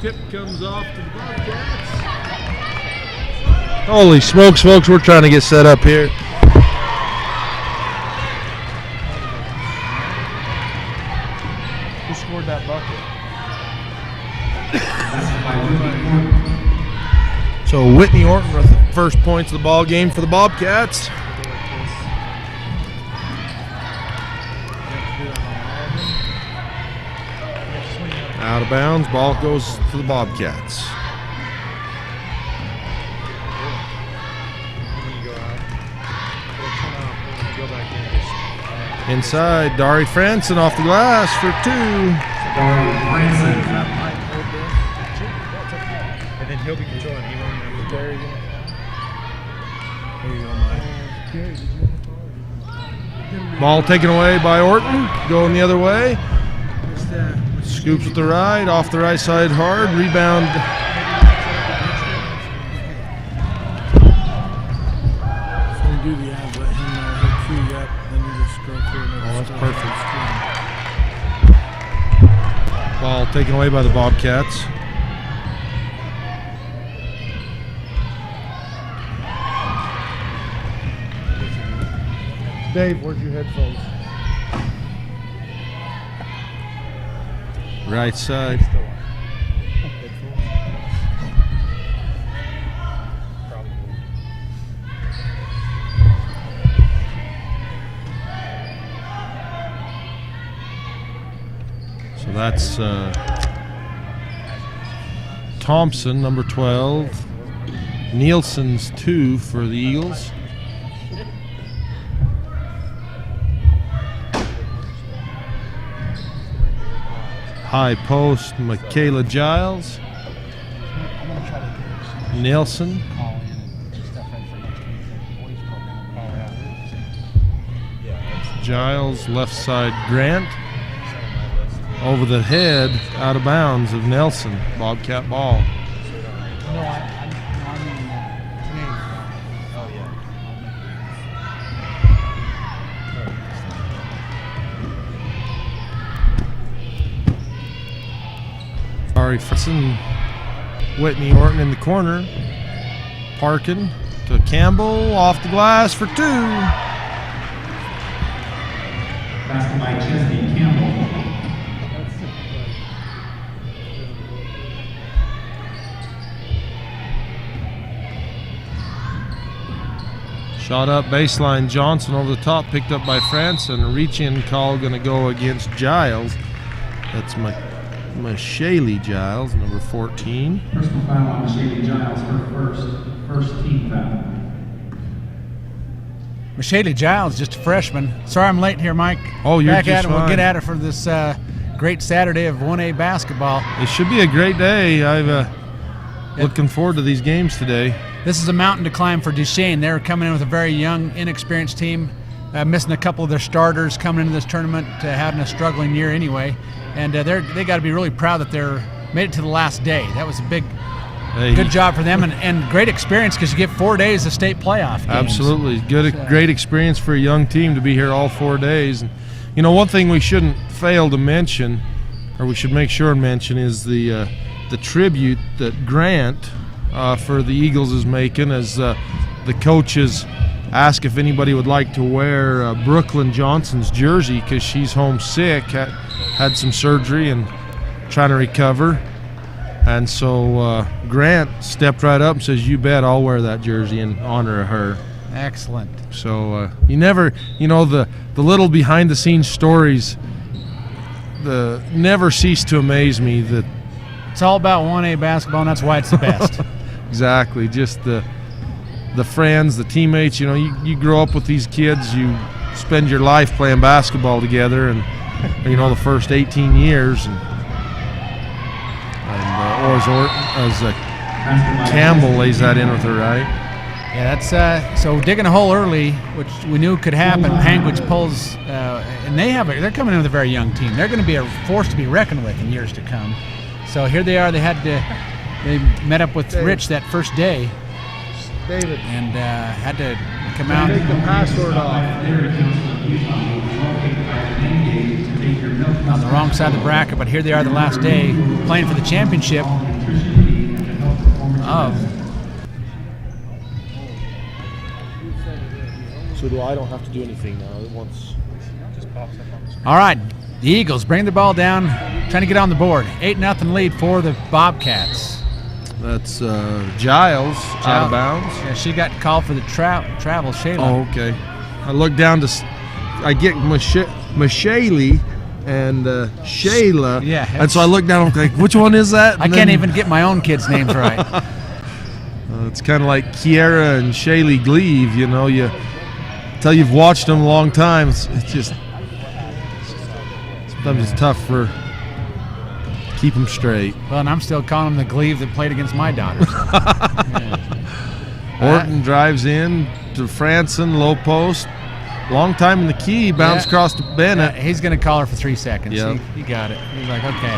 Tip comes off to the Bobcats. Holy smokes, folks, we're trying to get set up here. Who scored that bucket? So Whitney Orton with the first points of the ball game for the Bobcats. Out of bounds, ball goes to the Bobcats. Inside, Dari Franson off the glass for two. And then he'll be controlling. He won't even have to. There you go, Mike. Ball taken away by Orton, going the other way. Scoops with the right, off the right side hard, rebound. So you do the abs, let him know, he'll cue you up, then you just go through and that's perfect. Ball taken away by the Bobcats. Dave, where's your headphones? Right side. So that's Thompson, number 12. Nielsen's 2 for the Eagles. High post, Michaela Giles. Nelson. Giles, left side, Grant. Over the head, out of bounds of Nelson. Bobcat ball. Franson, Whitney Orton in the corner. Parkin to Campbell, off the glass for two. Passed by Duchesne, Campbell. Shot up baseline, Johnson over the top, picked up by Franson. A reach-in call going to go against Giles. That's Michelle Giles, number 14. Personal foul on Michelle Giles, her first team foul. Michelle Giles, just a freshman. Sorry I'm late here, Mike. Oh, you're back just at it. fine. We'll get at it for this great Saturday of 1A basketball. It should be a great day. I'm looking forward to these games today. This is a mountain to climb for Duchesne. They're coming in with a very young, inexperienced team, missing a couple of their starters coming into this tournament, having a struggling year anyway. And they got to be really proud that they're made it to the last day. That was a good job for them, and great experience because you get 4 days of state playoff games. Absolutely. Great experience for a young team to be here all 4 days. And, you know, one thing we shouldn't fail to mention, or we should make sure and mention, is the tribute that Grant for the Eagles is making as the coaches ask if anybody would like to wear Brooklyn Johnson's jersey because she's homesick, had some surgery and trying to recover. And so Grant stepped right up and says, "You bet, I'll wear that jersey in honor of her." Excellent. So the little behind-the-scenes stories never cease to amaze me. That it's all about 1A basketball, and that's why it's the best. Exactly. Just the friends, the teammates. You know, you grow up with these kids. You spend your life playing basketball together, and you know the first 18 years. Or as Campbell lays that in with her right. Yeah, that's so digging a hole early, which we knew could happen. Panguitch pulls, and they're coming in with a very young team. They're going to be a force to be reckoned with in years to come. So here they are. They met up with Rich that first day, David, and had to come out. Take the password off. on the wrong side of the bracket, but here they are the last day playing for the championship. So I don't have to do anything now. It wants just pops up on the screen. All right, the Eagles bring the ball down, trying to get on the board. 8-0 lead for the Bobcats. That's Giles out of bounds. Yeah, she got called for the travel, Shayla. Oh, okay. I look down to, I get Michelle and Shayla. Yeah. And so I look down, I'm like, which one is that? And I can't even get my own kids' names right. It's kind of like Kiera and Shaylee Gleave, you know. Until you've watched them a long time, it's just sometimes it's tough for keep them straight. Well, and I'm still calling them the Gleave that played against my daughters. Orton drives in to Franson, low post. Long time in the key, bounce across to Bennett. He's going to call her for 3 seconds. Yep. He got it. He's like, okay,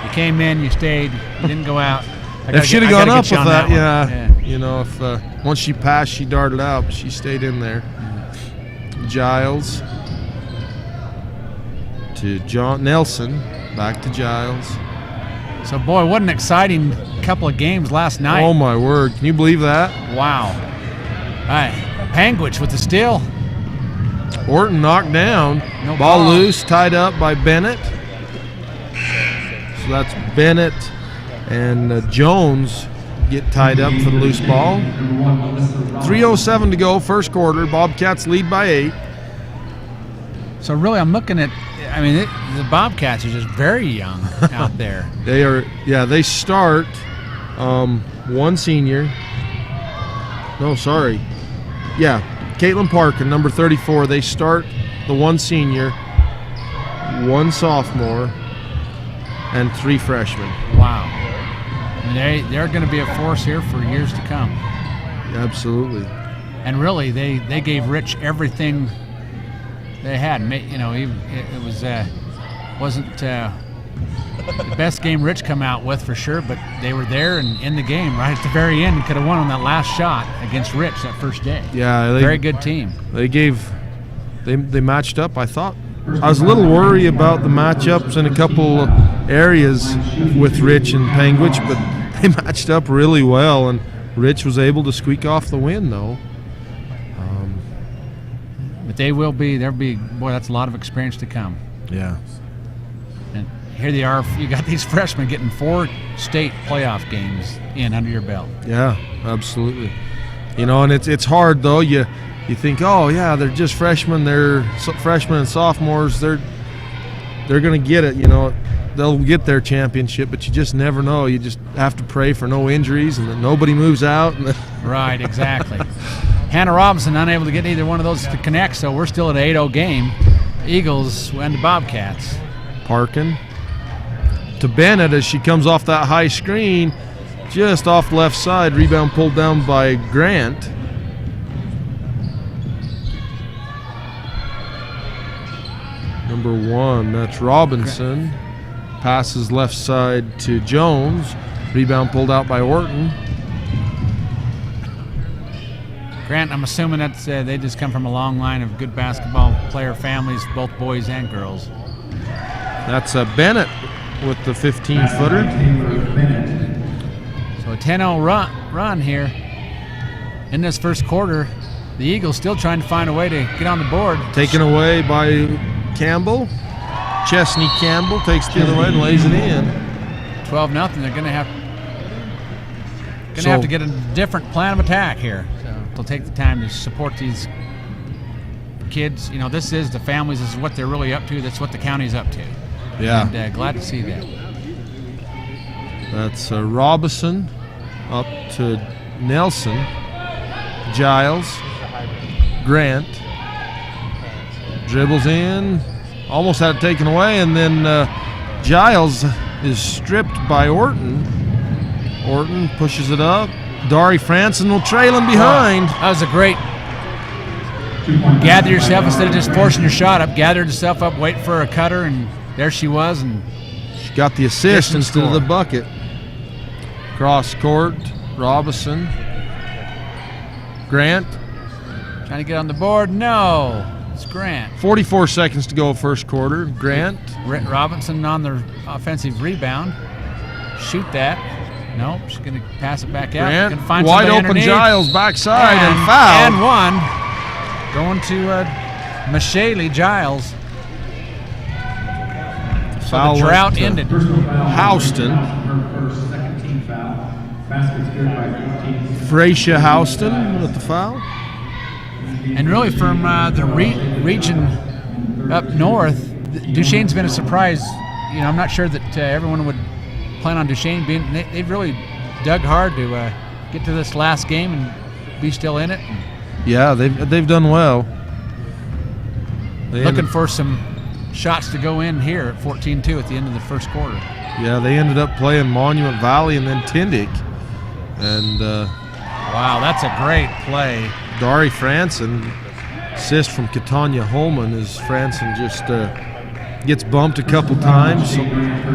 you came in, you stayed, you didn't go out. If she'd have gone up with that, yeah. You know, if once she passed, she darted out, but she stayed in there. Giles to John Nelson, back to Giles. So, boy, what an exciting couple of games last night. Oh, my word. Can you believe that? Wow. All right, Panguitch with the steal. Orton knocked down. No ball ball. loose, tied up by Bennett. So that's Bennett and Jones get tied up for the loose ball. 3:07 to go, first quarter. Bobcats lead by 8. So, really, I'm looking at, I mean, the Bobcats are just very young out there. They are, they start one senior. No, sorry. Yeah, Caitlin Parker, number 34. They start the one senior, one sophomore, and 3 freshmen. Wow. I mean, they're going to be a force here for years to come. Absolutely. And really, they gave Rich everything they had. You know, it wasn't the best game Rich come out with for sure, but they were there and in the game right at the very end and could have won on that last shot against Rich that first day. Yeah, very good team. They matched up. I thought I was a little worried about the matchups in a couple areas with Rich and Panguitch, but they matched up really well, and Rich was able to squeak off the win though. But there'll be, boy, that's a lot of experience to come. Yeah. And here they are, you got these freshmen getting 4 state playoff games in under your belt. Yeah, absolutely. You know, and it's hard though. You think, oh yeah, they're just freshmen. They're freshmen and sophomores. They're going to get it. You know, they'll get their championship, but you just never know. You just have to pray for no injuries and that nobody moves out. Right, exactly. Hannah Robinson unable to get either one of those to connect, so we're still at an 8-0 game. Eagles and the Bobcats. Parkin to Bennett as she comes off that high screen, just off left side. Rebound pulled down by Grant. Number 1, that's Robinson. Passes left side to Jones. Rebound pulled out by Orton. Grant, I'm assuming that's they just come from a long line of good basketball player families, both boys and girls. That's Bennett with the 15-footer. So a 10-0 run here in this first quarter. The Eagles still trying to find a way to get on the board. Taken away by Campbell. Chesney Campbell takes the other way and lays it in. 12-0. They're going to have to get a different plan of attack here. So they'll take the time to support these kids. You know, this is the families. This is what they're really up to. That's what the county's up to. Yeah. And glad to see that. That's Robinson up to Nelson. Giles. Grant. Dribbles in. Almost had it taken away, and then Giles is stripped by Orton. Orton pushes it up. Dari Franson will trail him behind. That was a great gather yourself instead of just forcing your shot up. Gathered herself up, wait for a cutter, and there she was. And she got the assist instead of the bucket. Cross court, Robinson. Grant. Trying to get on the board. No. It's Grant. 44 seconds to go first quarter. Grant. Robinson on the offensive rebound. Shoot that. Nope, she's going to pass it back out. Grant, Gonna find wide somebody open underneath. Giles backside and And foul. one. Going to Michele Giles. So Foul the drought went to ended. Houston. Her first, second team foul. Basket's good by 14. Freesia Houston with the foul. And really from the region up north, Duchesne's been a surprise. You know, I'm not sure that everyone would plan on Duchesne being. They've really dug hard to get to this last game and be still in it. Yeah, they've done well. Looking for some shots to go in here at 14-2 at the end of the first quarter. Yeah, they ended up playing Monument Valley and then Tindick. And wow, that's a great play. Dari Franson, assist from Katanya Holman as Franson just gets bumped a couple times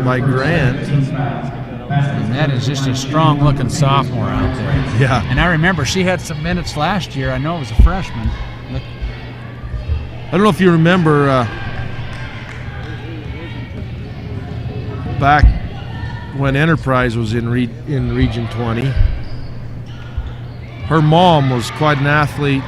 by Grant. And that is just a strong-looking sophomore out there. Yeah. And I remember she had some minutes last year. I know it was a freshman. Look, I don't know if you remember back when Enterprise was in Region 20. Her mom was quite an athlete.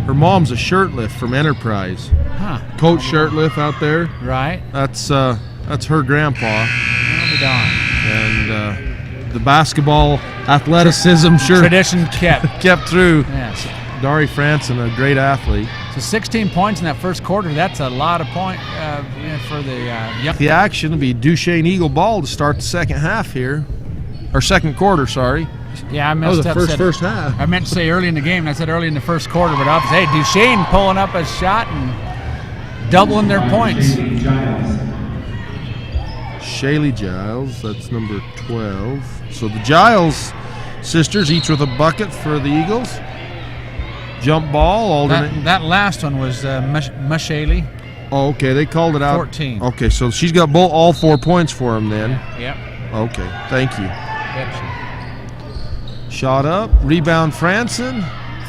Her mom's a shirtlift from Enterprise. huh? Coach Shirtlift out there. Right. That's her grandpa. I'll be darned. And the basketball athleticism sure Tradition kept. through. Yes. Dari Franson, a great athlete. So 16 points in that first quarter. That's a lot of points for the young. The action will be Duchesne Eagle ball to start the second half here, or second quarter. Sorry. Yeah, I That was messed the up. first half. I meant to say early in the game, and I said early in the first quarter, but obviously, hey, Duchesne pulling up a shot and doubling their points. Shaylee Giles, that's number 12. So the Giles sisters, each with a bucket for the Eagles. Jump ball, alternate. That last one was Michele. Oh, okay, they called it out. 14. Okay, so she's got all 4 points for him then. Yep. Okay, thank you. Gotcha. Shot up, rebound Franson.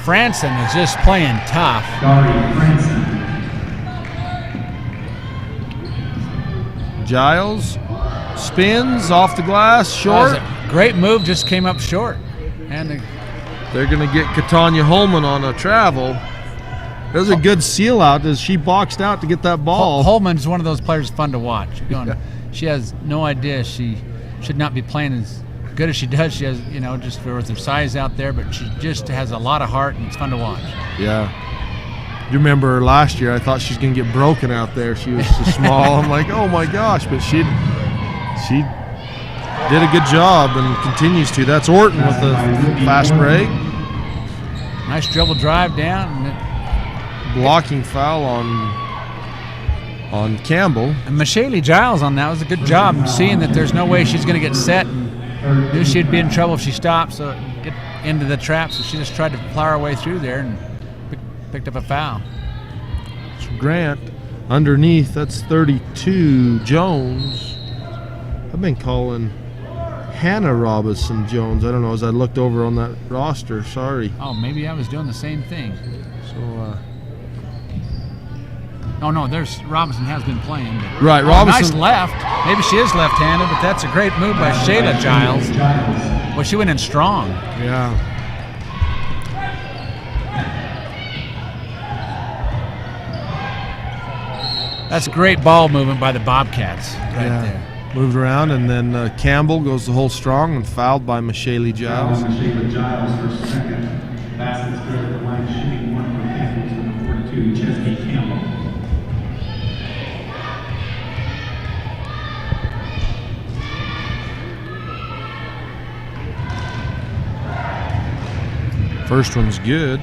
Franson is just playing tough. Dari Franson. Giles spins off the glass, short. That was a great move, just came up short. And They're going to get Katanya Holman on a travel. That was a good seal out as she boxed out to get that ball. Holman's one of those players fun to watch. She has no idea she should not be playing as good as she does. She has, just with her size out there, but she just has a lot of heart and it's fun to watch. Yeah. You remember last year, I thought she was going to get broken out there. She was so small. I'm like, oh my gosh, but she did a good job and continues to. That's Orton with a fast break. Nice dribble drive down. And Blocking foul on Campbell. And Michele Giles on that was a good job seeing that there's no way she's going to get set and knew she'd be in trouble if she stopped, so get into the trap. So she just tried to plow her way through there and picked up a foul. So Grant underneath, that's 32 Jones. I've been calling Hannah Robinson Jones. I don't know, as I looked over on that roster, sorry. Oh, maybe I was doing the same thing. So, Oh, no, there's Robinson has been playing. But, right, Robinson. Nice left. Maybe she is left-handed, but that's a great move by Shayla Giles. Well, she went in strong. Yeah. That's great ball movement by the Bobcats right there. Moved around, and then Campbell goes the whole strong and fouled by Michele Giles. Michele Giles, her second. Basket's good at the line, shooting 1 for Panguitch, number 42, Duchesne Campbell. First one's good.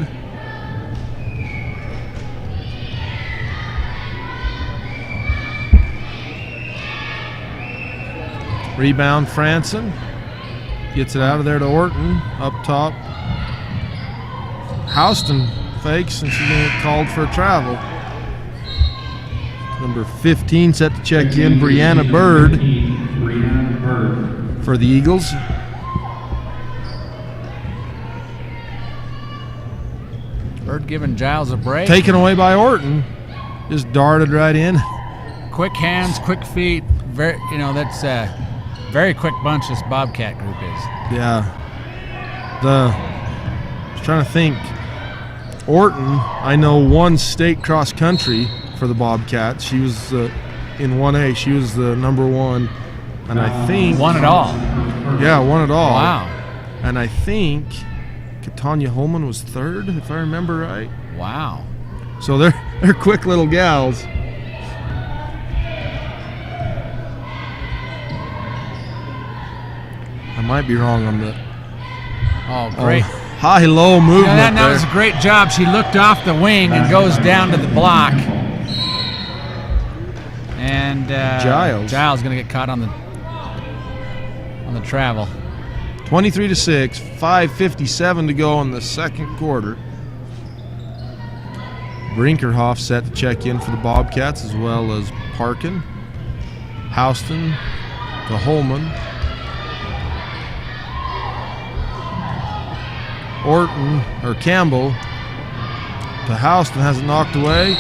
Rebound Franson. Gets it out of there to Orton. Up top. Houston fakes and she's going to get called for a travel. Number 15 set to check in, Brianna Bird for the Eagles. Bird giving Giles a break. Taken away by Orton. Just darted right in. Quick hands, quick feet. Very, that's a very quick bunch this Bobcat group is. Yeah. I was trying to think. Orton, I know, won state cross country for the Bobcats. She was in 1A. She was the number one. And I think... Won it all. Yeah, won it all. Wow. And I think Tanya Holman was third, if I remember right. Wow. So they're quick little gals. I might be wrong on the... Oh, great. High-low movement that there. was a great job. She looked off the wing and goes down to the block. And Giles going to get caught on the travel. 23-6, 5:57 to go in the second quarter. Brinkerhoff set to check in for the Bobcats, as well as Parkin, Houston to Holman. Campbell to Houston, has it knocked away.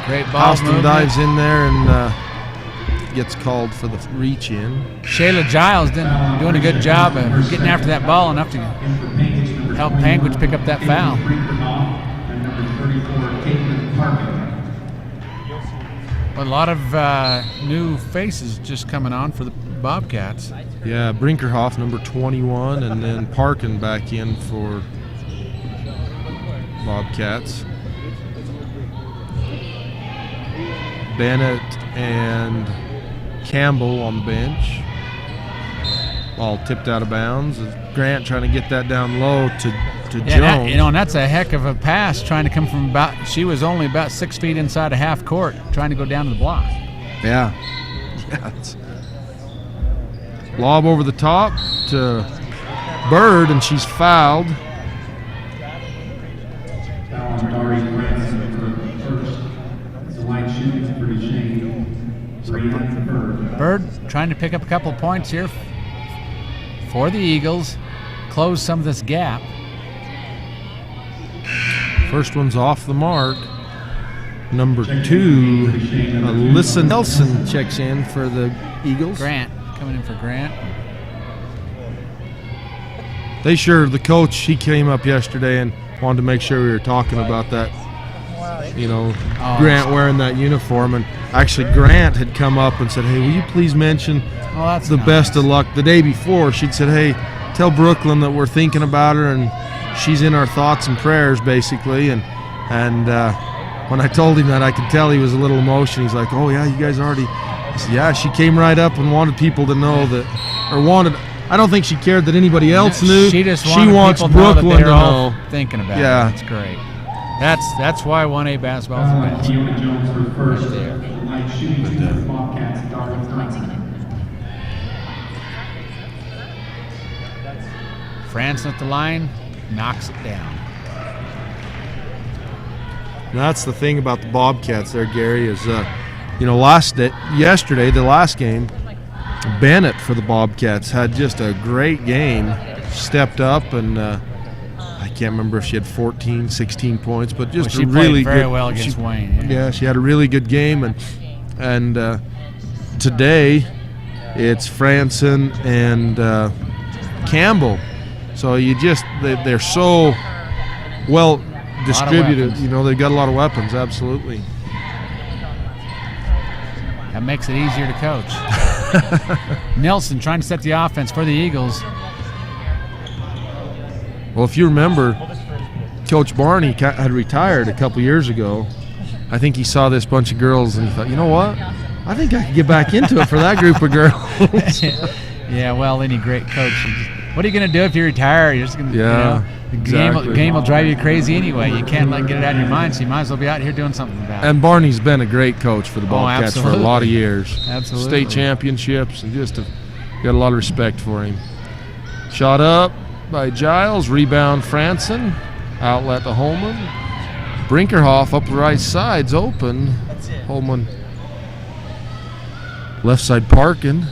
Great ball Houston movement. dives in there and gets called for the reach in. Shayla Giles doing a good job of getting after that ball enough to help Panguitch pick up that foul. A lot of new faces just coming on for the Bobcats. Yeah, Brinkerhoff, number 21, and then Parkin back in for Bobcats. Bennett and Campbell on the bench. Ball tipped out of bounds. Grant trying to get that down low to Jones. And that's a heck of a pass trying to come from she was only about 6 feet inside of half court trying to go down to the block. Yeah. It's lob over the top to Bird, and she's fouled. Bird trying to pick up a couple of points here for the Eagles, close some of this gap. First one's off the mark. Number 2, Alyssa Nelson checks in for the Eagles. Grant coming in for Grant. The coach, he came up yesterday and wanted to make sure we were talking about that, Grant wearing that uniform. And actually Grant had come up and said, hey, will you please mention the best of luck. The day before, she'd said, hey, tell Brooklyn that we're thinking about her and she's in our thoughts and prayers, basically. And when I told him that, I could tell he was a little emotional. He's like, oh, yeah, you guys already. I said, yeah, she came right up and wanted people to know that, I don't think she cared that anybody else knew. She just wants people Brooklyn to know that to know. Thinking about it. Yeah. That's great. That's why 1A basketball is the best. Right there. Franson at the line, knocks it down. That's the thing about the Bobcats there, Gary, is yesterday, the last game, Bennett for the Bobcats had just a great game, stepped up, and I can't remember if she had 14, 16 points, but just she a really played very good, well against Wayne. Yeah, she had a really good game, and today it's Franson and Campbell. So they're so well distributed. They've got a lot of weapons. Absolutely. That makes it easier to coach. Nelson trying to set the offense for the Eagles. Well, if you remember, Coach Barney had retired a couple years ago. I think he saw this bunch of girls and he thought, you know what? I think I could get back into it for that group of girls. Yeah, well, any great coach. What are you going to do if you retire? You're just going to, exactly. The game will drive you crazy anyway. You can't get it out of your mind, so you might as well be out here doing something about it. And Barney's been a great coach for the Bobcats for a lot of years. Absolutely. State championships, and just got a lot of respect for him. Shot up by Giles, rebound Franson, outlet to Holman. Brinkerhoff up the right side's open. Holman left side Parkin.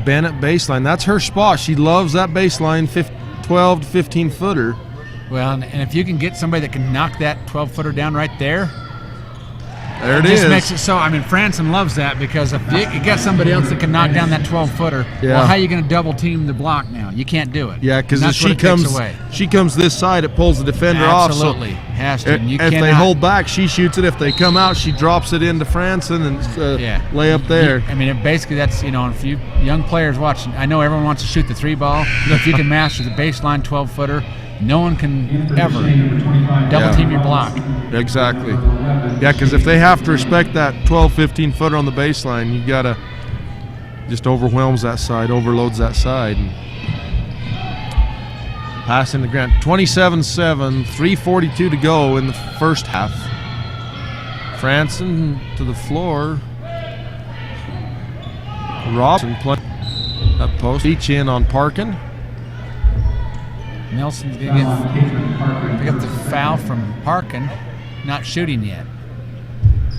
Bennett baseline. That's her spot. She loves that baseline. 12 to 15 footer. Well, and if you can get somebody that can knock that 12-footer down right there, there it just is. makes it so. I mean, Franson loves that, because if you get somebody else that can knock down that 12-footer, Yeah. well, how are you going to double team the block now? You can't do it. Yeah, because And if that's what she it takes away. comes this side, it pulls the defender Absolutely. off. Has So to. And you if they cannot- hold back, she shoots it. If they come out, she drops it into Franson and Yeah. lay up there. I mean, basically, that's, if you young players watching, I know everyone wants to shoot the 3-ball. If you can master the baseline 12-footer, no one can ever double team your block. Exactly. Yeah, because if they have to respect that 12, 15 footer on the baseline, you got to just overwhelms that side, overloads that side. And passing the Grant. 27-7, 3:42 to go in the first half. Franson to the floor. Robson playing that post. Each in on Parkin. Nelson's going to pick up the foul from Parkin, not shooting yet.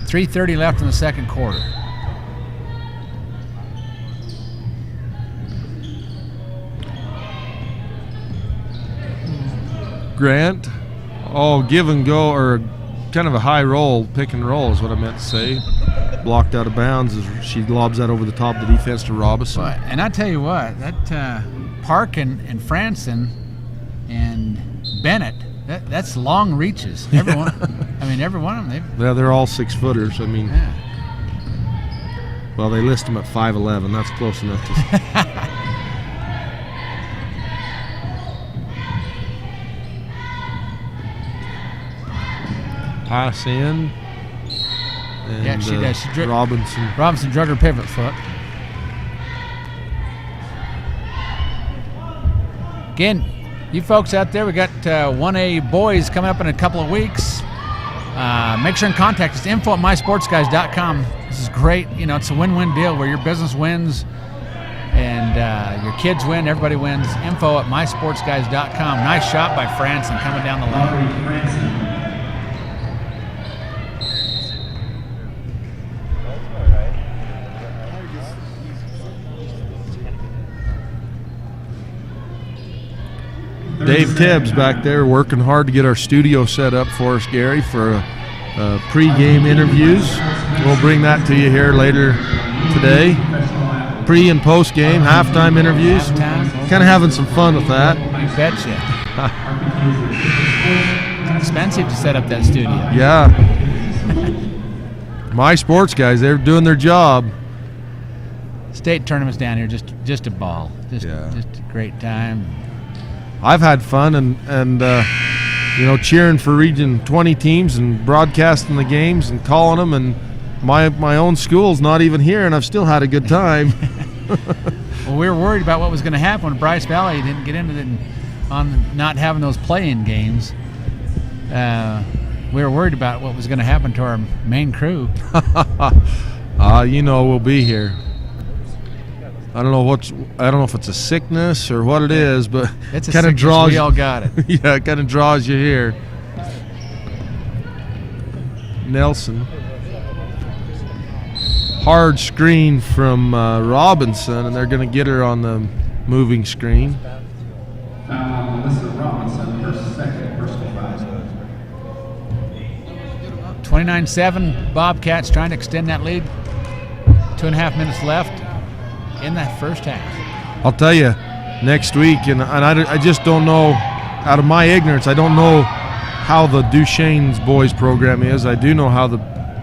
3:30 left in the second quarter. Grant. Oh, give and go, or kind of a high roll, pick and roll is what I meant to say. Blocked out of bounds as she lobs that over the top of the defense to Robinson. But, and I tell you what, that Parkin and Franson and Bennett, that's long reaches. Everyone, every one of them. Yeah, they're all 6-footers. I mean, well, they list them at 5'11". That's close enough to. Pass in. And, Yeah, she does. Robinson drug her pivot foot. Again, you folks out there, we got 1A boys coming up in a couple of weeks. Make sure and contact us. info@mysportsguys.com. This is great. It's a win-win deal where your business wins and your kids win, everybody wins. info@mysportsguys.com. Nice shot by Franson coming down the lane. Dave Tibbs back there working hard to get our studio set up for us, Gary, for pre-game interviews. We'll bring that to you here later today. Pre- and post-game, halftime interviews. Kind of having some fun with that. You betcha. It's expensive to set up that studio. Yeah. My sports guys, they're doing their job. State tournaments down here, just a ball. Just a great time. I've had fun and cheering for Region 20 teams and broadcasting the games and calling them, and my own school's not even here, and I've still had a good time. Well, we were worried about what was going to happen when Bryce Valley didn't get into it on not having those play-in games. We were worried about what was going to happen to our main crew. We'll be here. I don't know if it's a sickness or what it is, but it's a kind of sickness. draws. We all got it. Yeah, it kind of draws you here. Nelson. Hard screen from Robinson, and they're going to get her on the moving screen. Melissa Robinson, first, second, personal foul. 29-7, Bobcats trying to extend that lead. 2.5 minutes left in that first half. I'll tell you, next week, and I just don't know, out of my ignorance, I don't know how the Duchesne's boys program is. I do know how the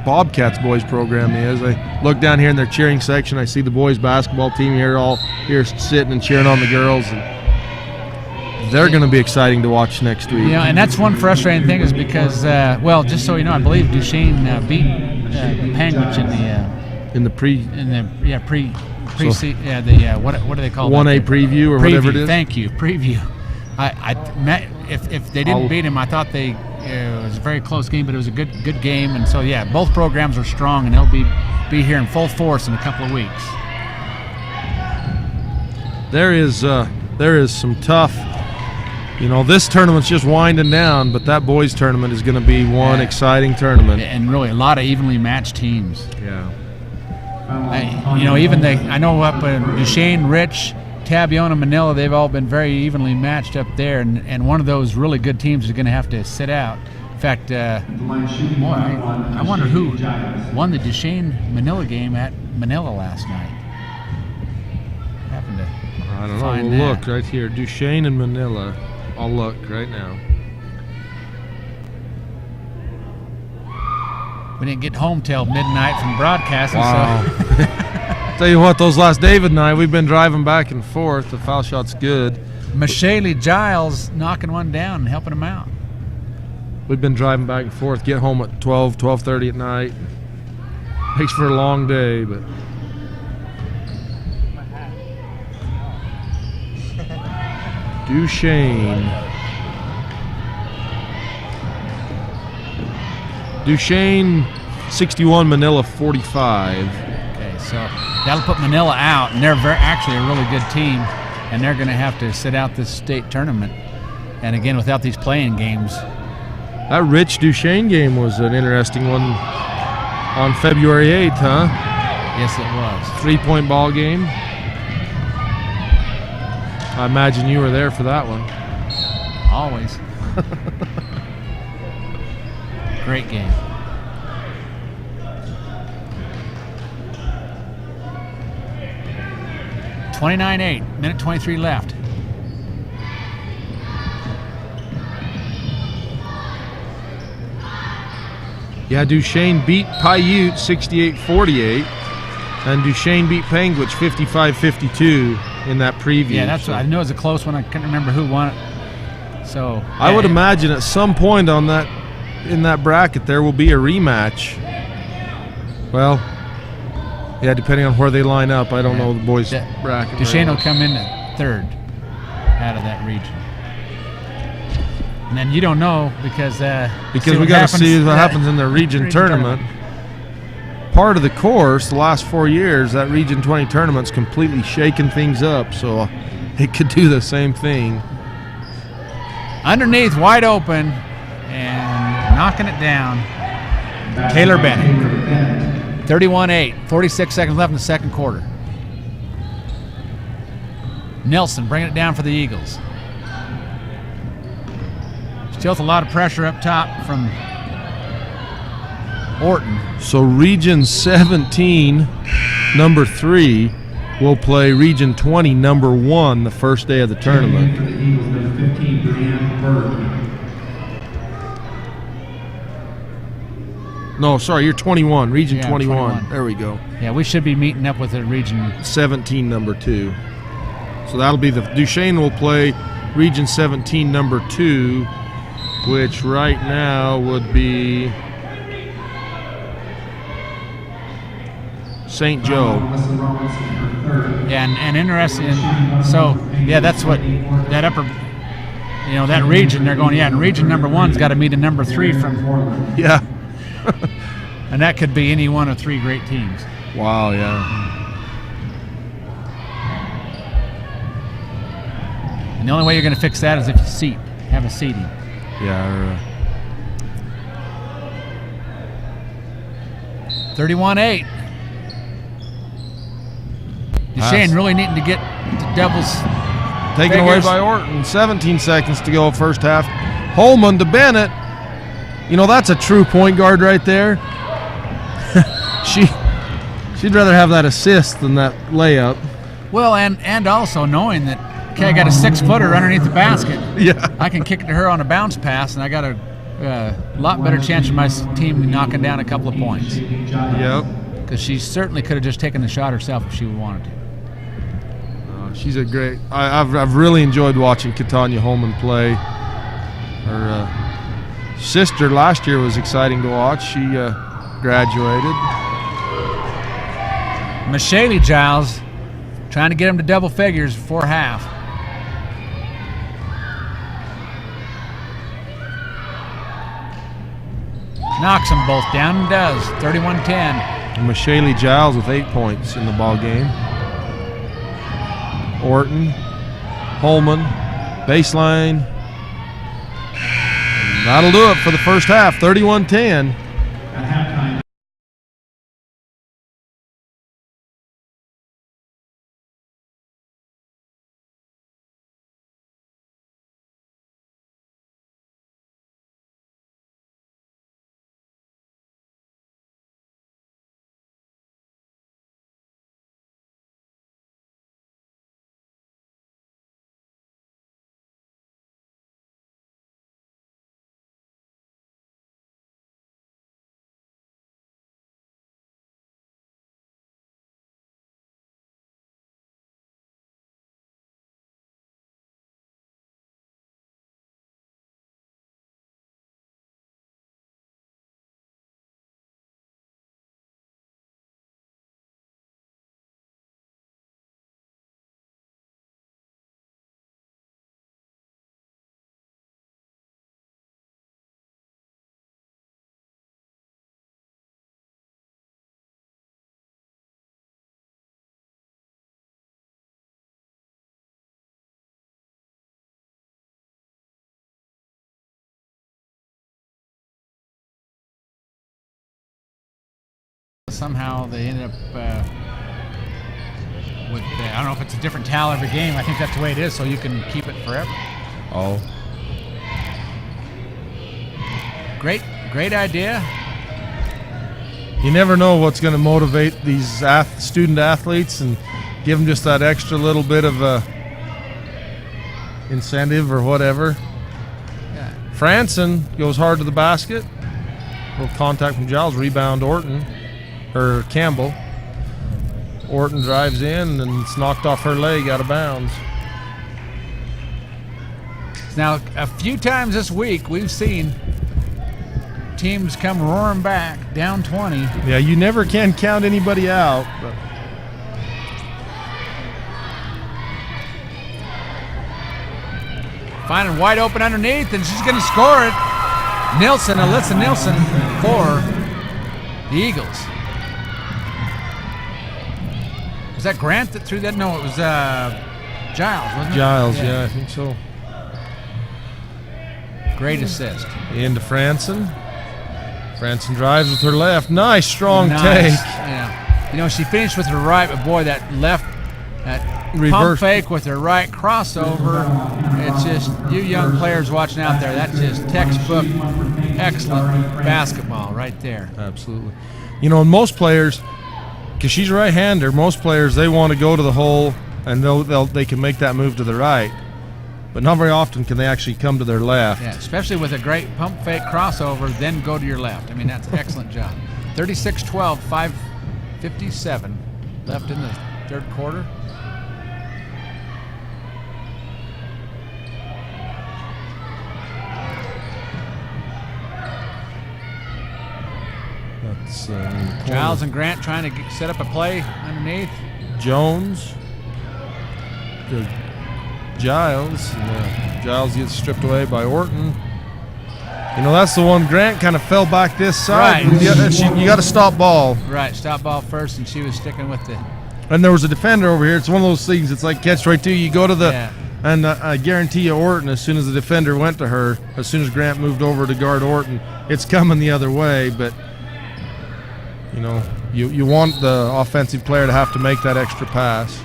Bobcats boys program is. I look down here in their cheering section, I see the boys basketball team here sitting and cheering on the girls, and they're going to be exciting to watch next week. And that's one frustrating thing is because, just so you know, I believe Duchesne beat Panguitch in the what do they call 1A preview or whatever it is. Thank you, preview. If they didn't beat him, I thought it was a very close game, but it was a good game, and so both programs are strong, and they'll be here in full force in a couple of weeks. There is some tough. This tournament's just winding down, but that boys tournament is going to be one exciting tournament, and really a lot of evenly matched teams. Yeah. I know up in Duchesne, Rich, Cabiona, Manila, they've all been very evenly matched up there, and one of those really good teams is going to have to sit out. In fact, I wonder who won the Duchesne-Manila game at Manila last night. Happened to I don't know. find We'll that. look right here. Duchesne and Manila. I'll look right now. We didn't get home till midnight from broadcasting, Wow. so Tell you what, those last David and I, we've been driving back and forth. The foul shot's good. Michele Giles knocking one down and helping him out. We've been driving back and forth. Get home at 12, 12:30 at night. Makes for a long day, but Duchesne 61, Manila 45. Okay, so that'll put Manila out, and they're actually a really good team, and they're going to have to sit out this state tournament. And again, without these playing games. That Rich Duchesne game was an interesting one on February 8th, huh? Yes, it was. 3-point ball game. I imagine you were there for that one. Always. Great game. .29-8, minute 23 left. Yeah, Duchesne beat Paiute 68-48, and Duchesne beat Panguitch 55-52 in that preview. Yeah, that's what I know. It was a close one. I can't remember who won it. So I would imagine at some point on that, in that bracket, there will be a rematch. Well, yeah, depending on where they line up. I don't know the boys' bracket. Duchesne will come in at third out of that region. And then you don't know because we got to see what happens in the region tournament. Part of the course, the last 4 years, that Region 20 tournament's completely shaken things up, so it could do the same thing. Underneath, wide open, and knocking it down. Taylor Bennett. 31-8, 46 seconds left in the second quarter. Nelson bringing it down for the Eagles. Still with a lot of pressure up top from Orton. So Region 17, number 3, will play Region 20, number 1, the first day of the tournament. For the Eagles, number 15, Brianne Bird. No, sorry, you're 21, Region Yeah, 21. 21. There we go. Yeah, we should be meeting up with the region. 17, number 2. So that'll be the Duchesne will play Region 17, number 2, which right now would be St. Joe. Yeah, and interesting. So, yeah, that's what that upper, that region, they're going, and region number 1's got to meet a number 3 from, Yeah. and that could be any one of 3 great teams. Wow, yeah. And the only way you're going to fix that is if you have a seating. Yeah. 31-8. Duchesne really needing to get the doubles. Taken away by Orton. 17 seconds to go, first half. Holman to Bennett. That's a true point guard right there. She'd rather have that assist than that layup. Well, and also knowing that, okay, I got a 6-footer underneath the basket. Yeah. I can kick it to her on a bounce pass, and I got a lot better chance of my team knocking down a couple of points. Yep. Because she certainly could have just taken the shot herself if she wanted to. She's a great. I've really enjoyed watching Katanya Holman play. Her sister last year was exciting to watch. She graduated. Michele Giles trying to get him to double figures before half. Knocks them both down and does. 31-10. Michele Giles with 8 points in the ball game. Orton, Holman, baseline. That'll do it for the first half. 31-10. somehow they ended up with, I don't know if it's a different towel every game. I think that's the way it is, so you can keep it forever. Oh. Great idea. You never know what's going to motivate these student athletes and give them just that extra little bit of incentive or whatever. Yeah. Franson goes hard to the basket. Little contact from Giles. Rebound Campbell. Orton drives in and it's knocked off her leg out of bounds. Now, a few times this week we've seen teams come roaring back, down 20. Yeah, you never can count anybody out. But finding wide open underneath, and she's going to score it. Alyssa Nilsson for the Eagles. Was that Grant that threw that? No, it was Giles, wasn't it? Giles, yeah, I think so. Great assist. Into Franson. Franson drives with her left. Nice, strong take. Yeah. You know, she finished with her right, but boy, that left, that Reverse. pump fake with her right crossover. It's just, you young players watching out there, that's just textbook, excellent basketball right there. Absolutely. You know, most players, because she's a right-hander, most players, they want to go to the hole and they can make that move to the right. But not very often can they actually come to their left. Yeah, especially with a great pump fake crossover, then go to your left. I mean, that's an excellent job. 36-12, 5:57 left in the third quarter. That's Giles and Grant trying to set up a play underneath. Jones to Giles. Giles gets stripped away by Orton. You know, that's the one. Grant kind of fell back this side. Right. You got to stop ball. Right, stop ball first, and she was sticking with the. And there was a defender over here. It's one of those things. It's like catch 22. You go to the. Yeah. And I guarantee you, Orton, as soon as the defender went to her, as soon as Grant moved over to guard Orton, it's coming the other way. But, you know, you want the offensive player to have to make that extra pass.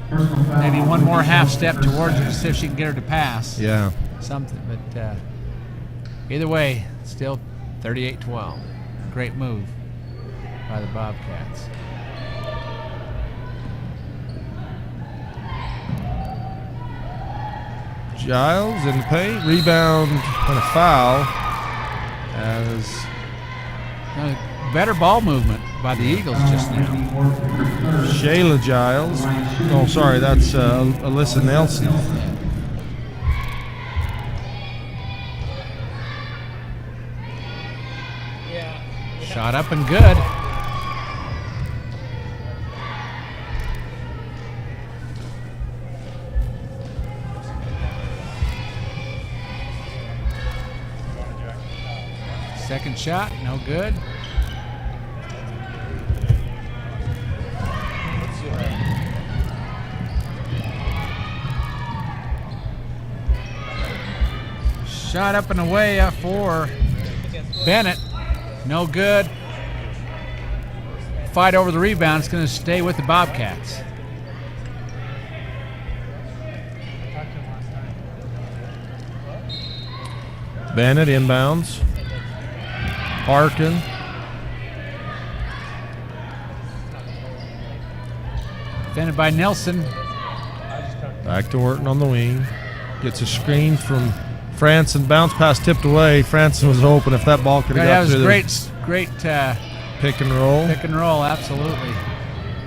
Maybe one more half step towards her to see if she can get her to pass. Yeah. Something, but either way, still 38-12. Great move by the Bobcats. Giles in the paint, rebound and a foul. As Better ball movement by the Eagles just now. Shayla Giles. Oh, sorry, that's Alyssa Nelson. Shot up and good. Second shot, no good. Shot up and away for Bennett. No good. Fight over the rebound. It's going to stay with the Bobcats. Bennett inbounds. Harkin. Defended by Nelson. Back to Orton on the wing. Gets a screen from Franson. Bounce pass tipped away. Franson was open. If that ball could have got through That was great pick and roll. pick and roll, absolutely.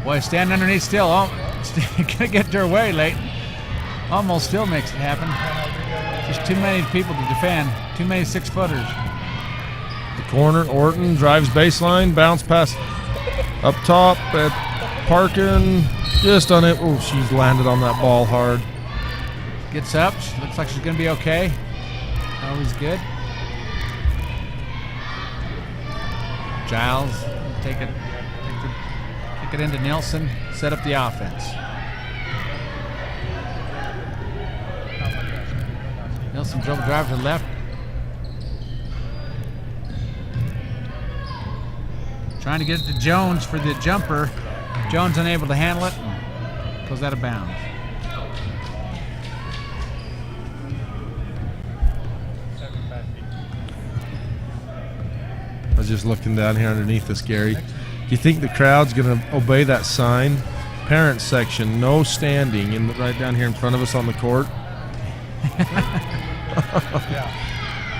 Boy, standing underneath still. Gonna get their way late. Almost still makes it happen. Just too many people to defend. Too many 6-footers. The corner. Orton drives baseline. Bounce pass up top at Parkin. Just on it. Oh, she's landed on that ball hard. Gets up. Looks like she's going to be okay. Always good. Giles take it into Nelson. Set up the offense. Nelson dribble drive to the left. Trying to get it to Jones for the jumper. Jones unable to handle it and goes out of bounds. I was just looking down here underneath us, Gary. Do you think the crowd's going to obey that sign? Parents section, no standing, right down here in front of us on the court.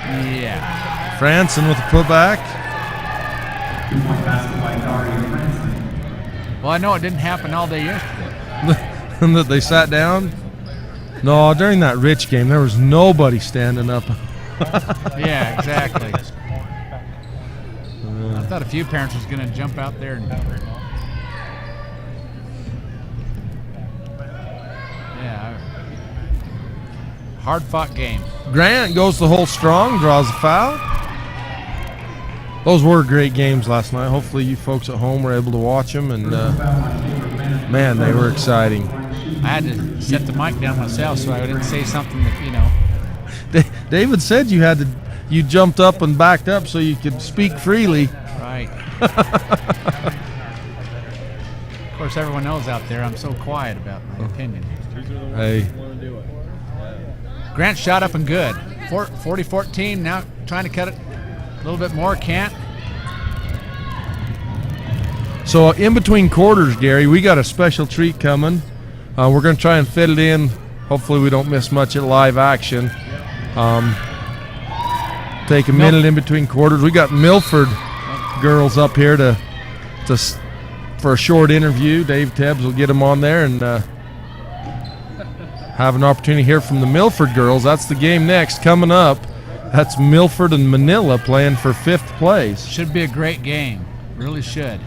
Yeah. Franson with the putback. 2-point basket by Dario Franson. Well, I know it didn't happen all day yesterday. And that they sat down. No, during that Rich game, there was nobody standing up. Yeah, exactly. I thought a few parents was going to jump out there and. Yeah. Hard-fought game. Grant goes the whole strong, draws a foul. Those were great games last night. Hopefully you folks at home were able to watch them, and man, they were exciting. I had to set the mic down myself so I didn't say something that, you know. David said you jumped up and backed up so you could speak freely. Right. Of course, everyone knows out there I'm so quiet about my opinion. Hey. Grant shot up and good. 40-14, now trying to cut it a little bit more, can't. So in between quarters, Gary, we got a special treat coming. We're going to try and fit it in. Hopefully we don't miss much at live action. Take a minute in between quarters. We got Milford girls up here for a short interview. Dave Tebbs will get them on there and have an opportunity to hear from the Milford girls. That's the game next coming up. That's Milford and Manila playing for 5th place. Should be a great game. Really should.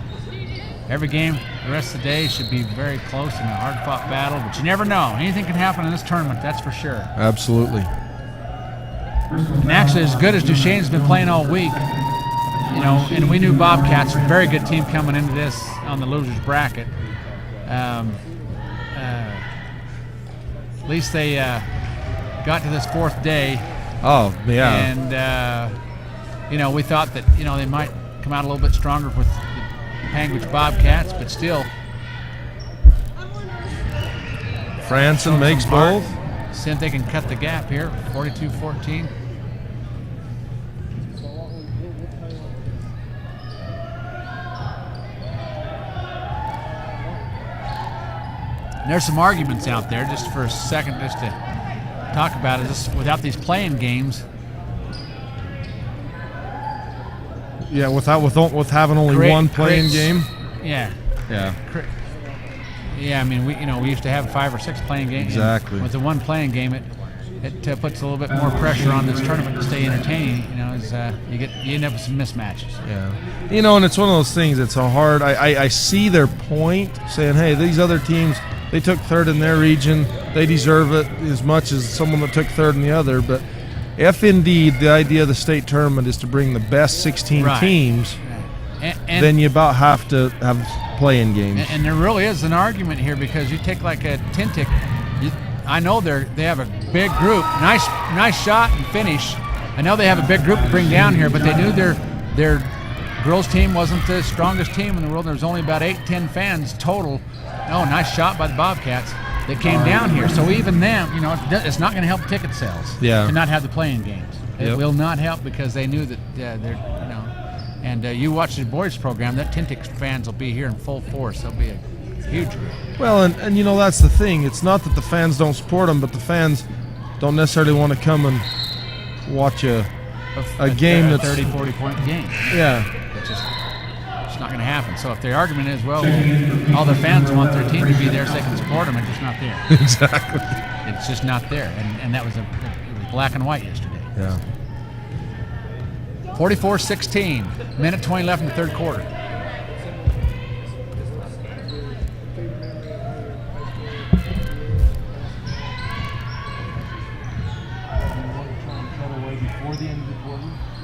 Every game the rest of the day should be very close and a hard-fought battle, but you never know. Anything can happen in this tournament, that's for sure. Absolutely. And actually, as good as Duchesne's been playing all week, you know, and we knew Bobcats, a very good team coming into this on the losers bracket. At least they got to this 4th day. Oh, yeah. And, you know, we thought that, you know, they might come out a little bit stronger with the Panguitch Bobcats, but still. Franson makes both. See if they can cut the gap here, 42-14. There's some arguments out there, just for a second, just to talk about it. Just without these playing games. Yeah, with having only one playing game. Yeah. Yeah. Yeah, I mean, we used to have 5 or 6 playing games. Exactly. With the one playing game, it puts a little bit more pressure on this tournament to stay entertaining. You know, as you end up with some mismatches. Yeah. You know, and it's one of those things. It's a hard. I see their point, saying, hey, these other teams, they took 3rd in their region, they deserve it as much as someone that took 3rd in the other. But if indeed the idea of the state tournament is to bring the best 16 teams, and then you about have to have playing games. And there really is an argument here, because you take like a Tintic. I know they have a big group. Nice shot and finish. I know they have a big group to bring down here, but they knew their girls team wasn't the strongest team in the world. There was only about 8-10 fans total. Oh, nice shot by the Bobcats that came down here. So even them, you know, it's not going to help ticket sales to not have the playing games. It will not help, because they knew that they're, you know. And you watch the boys program, that Tintic fans will be here in full force. They'll be a huge group. Well, and you know, that's the thing. It's not that the fans don't support them, but the fans don't necessarily want to come and watch a game that's 30, 40-point game. Yeah. It's not going to happen. So if the argument is, well, all their fans want their team to be there so they can support them, it's just not there. Exactly. It's just not there. And that was it was black and white yesterday. Yeah. 44-16. Minute 20 left in the 3rd quarter.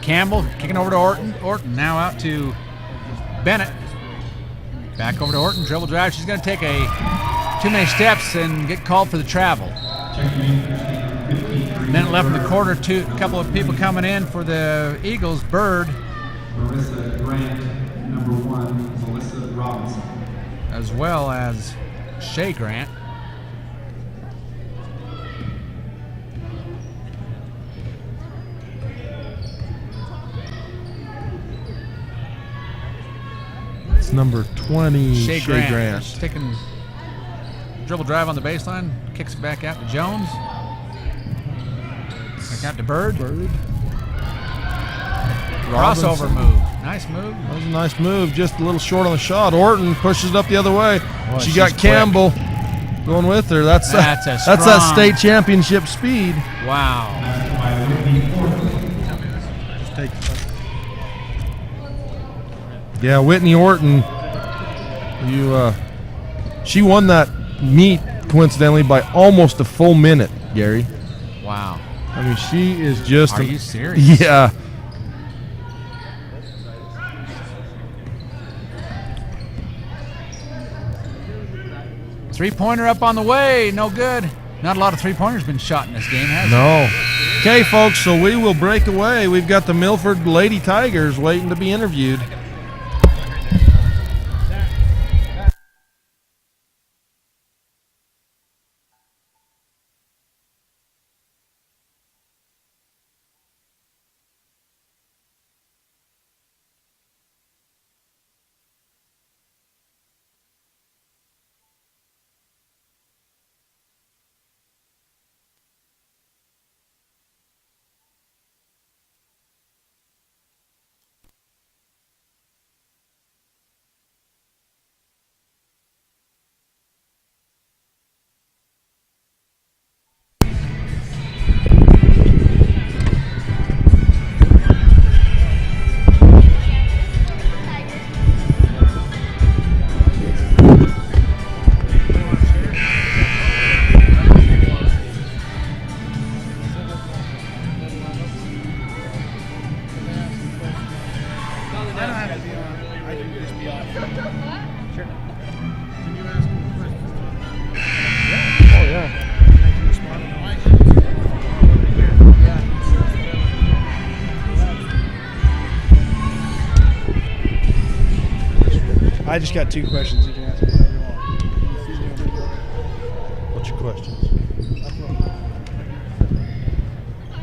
Campbell kicking over to Orton. Orton now out to Bennett. Back over to Orton. Dribble drive. She's going to take too many steps and get called for the travel. Minute left in the quarter. A couple of people coming in for the Eagles. Bird. Marissa Grant, number 1. Robinson. as well as Shea Grant. It's number 20, Shea Shea Grant. Grant. Taking dribble drive on the baseline, kicks it back out to Jones. Back out to Bird. Crossover Robinson. move. Nice move. That was a nice move, just a little short on the shot. Orton pushes it up the other way. Boy, She she's got quick. Campbell going with her. That's That's a that's that strong- state championship speed. Wow. By Whitney Orton. Yeah, Whitney Orton. She won that meet coincidentally by almost a full minute, Gary. Wow. I mean, she is just. Are you serious? Yeah. Three-pointer up on the way. No good. Not a lot of three-pointers been shot in this game, has No. Okay, folks, so we will break away. We've got the Milford Lady Tigers waiting to be interviewed. I just got two questions. You can ask me whatever you want. What's your questions?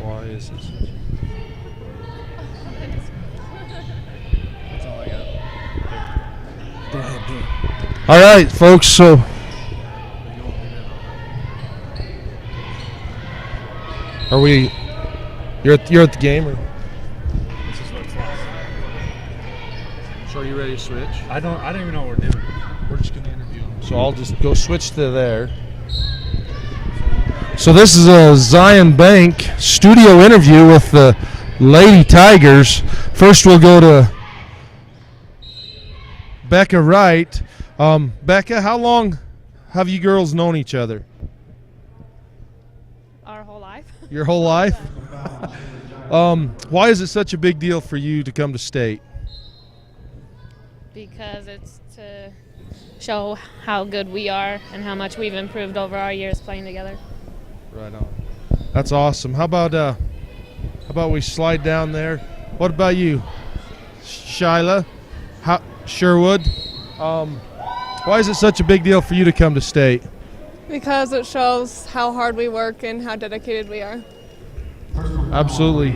Why is this? That's all I got. Go ahead, do it. All right, folks, so are we you're at the game or This is what's next. so are you ready to switch? I don't even know what we're doing. We're just gonna interview them. So I'll just go switch to there. So this is a Zion Bank studio interview with the Lady Tigers. First we'll go to Becca Wright. Becca, how long have you girls known each other? Our whole life. Your whole life? Why is it such a big deal for you to come to state? Because it's to show how good we are and how much we've improved over our years playing together. Right on. That's awesome. How about we slide down there? What about you, Shyla? Sherwood? Why is it such a big deal for you to come to state? Because it shows how hard we work and how dedicated we are. Absolutely.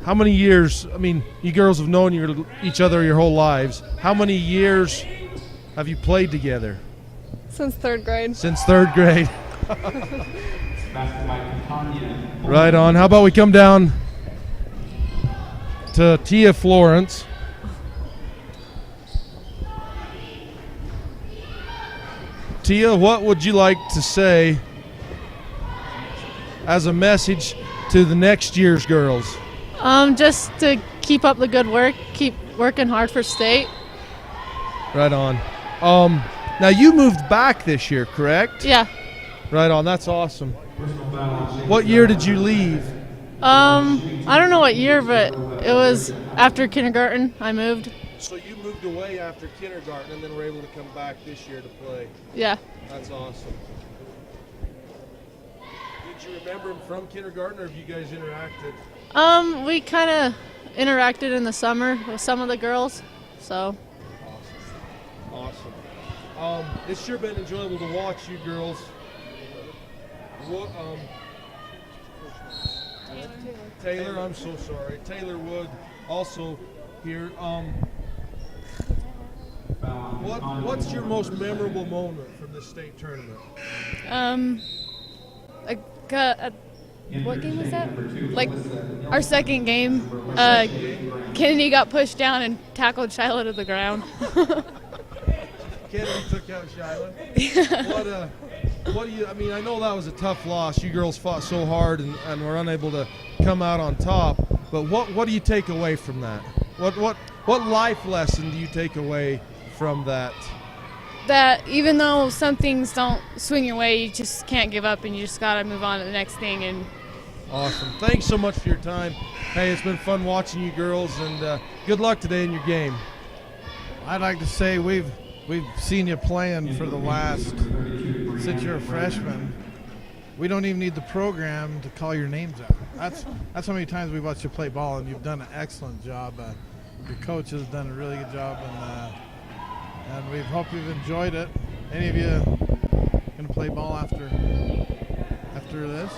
How many years? I mean, you girls have known each other your whole lives. How many years have you played together? Since third grade. Since third grade. Basketball by Tanya. Right on. How about we come down to Tia Florence? Tia, what would you like to say as a message to the next year's girls? Just to keep up the good work, keep working hard for state. Right on. Now you moved back this year, correct? Yeah. Right on. That's awesome. What year did you leave? I don't know what year, but it was after kindergarten I moved. So you moved away after kindergarten and then were able to come back this year to play. Yeah. That's awesome. Did you remember him from kindergarten, or have you guys interacted? We kind of interacted in the summer with some of the girls. So Awesome. It's sure been enjoyable to watch you girls. What, Taylor, I'm so sorry. Taylor Wood also here. What's your most memorable moment from this state tournament? What game was that? Like our second game. Kennedy got pushed down and tackled Shiloh to the ground. Kennedy took out Shiloh. What do you? I mean, I know that was a tough loss. You girls fought so hard and were unable to come out on top. But what do you take away from that? What life lesson do you take away from that? That even though some things don't swing your way, you just can't give up and you just gotta move on to the next thing. And Awesome. Thanks so much for your time. Hey, it's been fun watching you girls, and good luck today in your game. I'd like to say we've seen you playing for the last, since you're a freshman. We don't even need the program to call your names out. That's how many times we've watched you play ball, and you've done an excellent job. Your coach has done a really good job, and we hope you've enjoyed it. Any of you gonna play ball after this?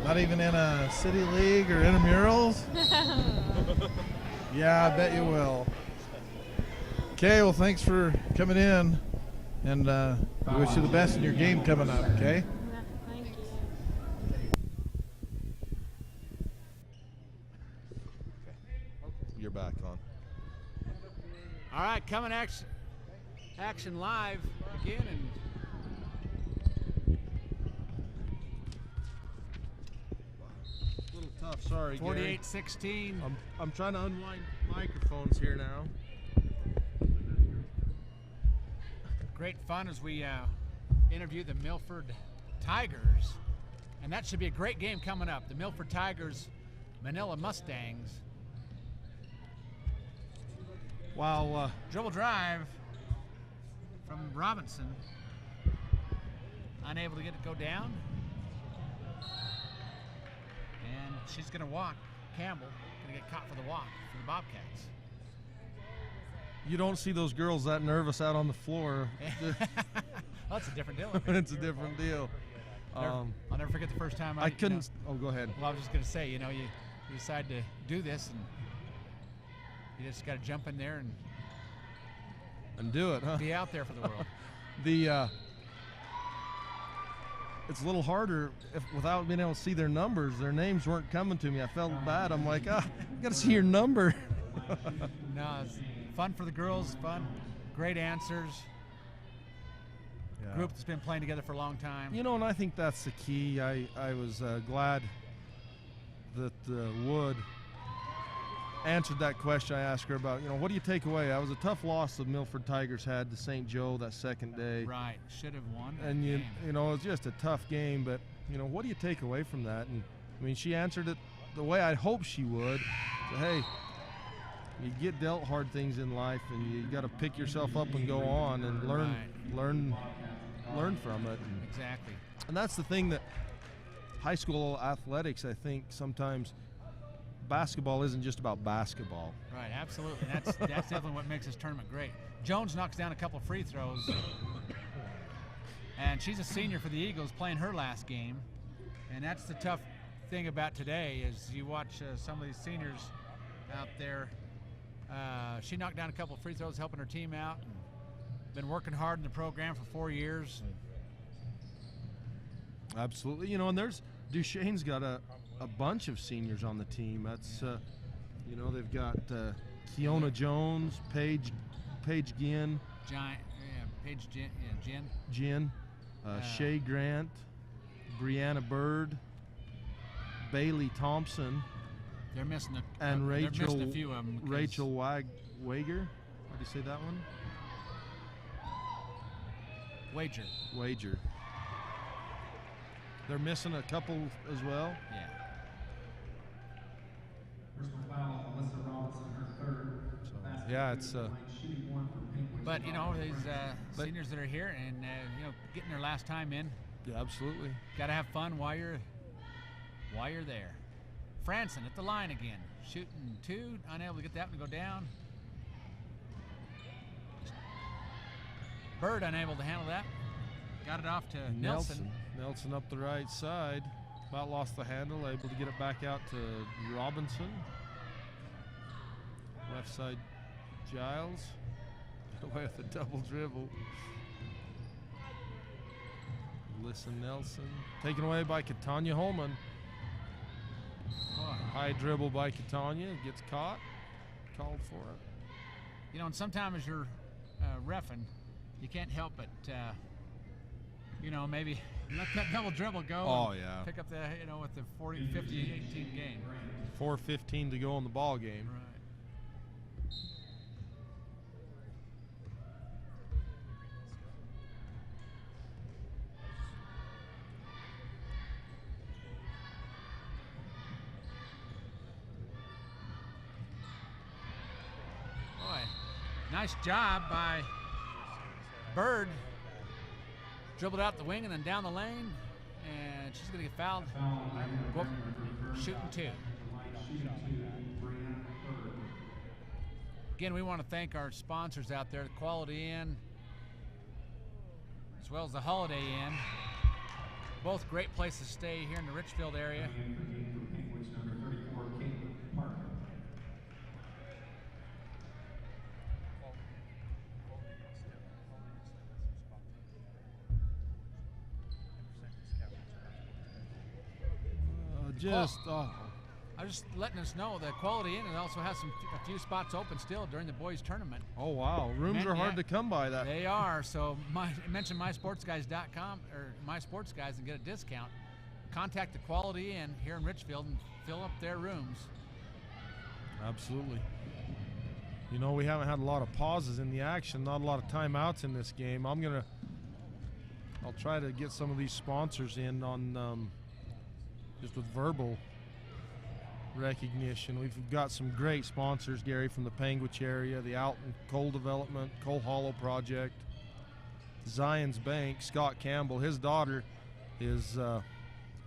Not even in a city league or intramurals? Yeah, I bet you will. Okay, well, thanks for coming in, and we wish you the best in your game coming up, okay? You're back on. All right, coming action live again, and A little tough, sorry, Gary. 48-16. I'm trying to unwind microphones here now. Great fun as we interview the Milford Tigers, and that should be a great game coming up. The Milford Tigers, Manila Mustangs. Wow. Dribble drive from Robinson. Unable to get it go down. And she's going to walk. Campbell going to get caught for the walk for the Bobcats. You don't see those girls that nervous out on the floor. Well, that's a different deal. It's a different deal. I'll never forget the first time I couldn't. Oh, go ahead. Well, I was just going to say, you decide to do this, and you just got to jump in there And do it, huh? be out there for the world. It's a little harder without being able to see their numbers. Their names weren't coming to me. I felt bad. I'm like, you got to see your number. No, it's fun for the girls. Fun, great answers. Yeah. Group that's been playing together for a long time. And I think that's the key. I was glad that Wood answered that question I asked her about, what do you take away? That was a tough loss the Milford Tigers had to St. Joe that second day. Right, should have won that And game. it was just a tough game, but what do you take away from that? And I mean, she answered it the way I hoped she would. So, hey, you get dealt hard things in life, and you got to pick yourself up and go on and learn from it. Exactly. And that's the thing that high school athletics, I think sometimes basketball isn't just about basketball. Right, absolutely. That's definitely what makes this tournament great. Jones knocks down a couple of free throws, and she's a senior for the Eagles playing her last game. And that's the tough thing about today is you watch some of these seniors out there. She knocked down a couple of free throws, helping her team out. And been working hard in the program for 4 years. Absolutely. And Duchesne's got a bunch of seniors on the team. That's, they've got Keona Jones, Paige Ginn, Paige Jen. Jen, Shay Grant, Brianna Bird, Bailey Thompson. They're missing and they're missing a few of them. Rachel Wager. How do you say that one? Wager. They're missing a couple as well. Yeah. Personal foul, Alyssa Robinson, her third. Yeah, it's. But these seniors that are here and getting their last time in. Yeah, absolutely. Got to have fun while you're there. Franson at the line again, shooting two, unable to get that one to go down. Bird unable to handle that. Got it off to Nelson. Nelson up the right side. About lost the handle, able to get it back out to Robinson. Left side, Giles. Get away with a double dribble. Listen, Nelson. Taken away by Catania Holman. High dribble by Catania. Gets caught. Called for it. You know, and sometimes as you're reffing, you can't help but, you know, maybe let that double dribble go. Oh, yeah. Pick up the, you know, with the 40, 50, 18 game. 4:15 to go in the ball game. Right. Boy, nice job by Bird. Dribbled out the wing and then down the lane, and she's going to get fouled. Shooting 2. Again, we want to thank our sponsors out there, the Quality Inn, as well as the Holiday Inn. Both great places to stay here in the Richfield area. I'm just letting us know that Quality Inn also has a few spots open still during the boys tournament. Oh wow, rooms are hard to come by. That they are. So mention mysportsguys.com or mysportsguys and get a discount. Contact the Quality Inn here in Richfield and fill up their rooms. Absolutely. You know, we haven't had a lot of pauses in the action, not a lot of timeouts in this game. I'll try to get some of these sponsors in on just with verbal recognition. We've got some great sponsors, Gary, from the Panguitch area, the Alton Coal Development, Coal Hollow Project, Zion's Bank, Scott Campbell. His daughter is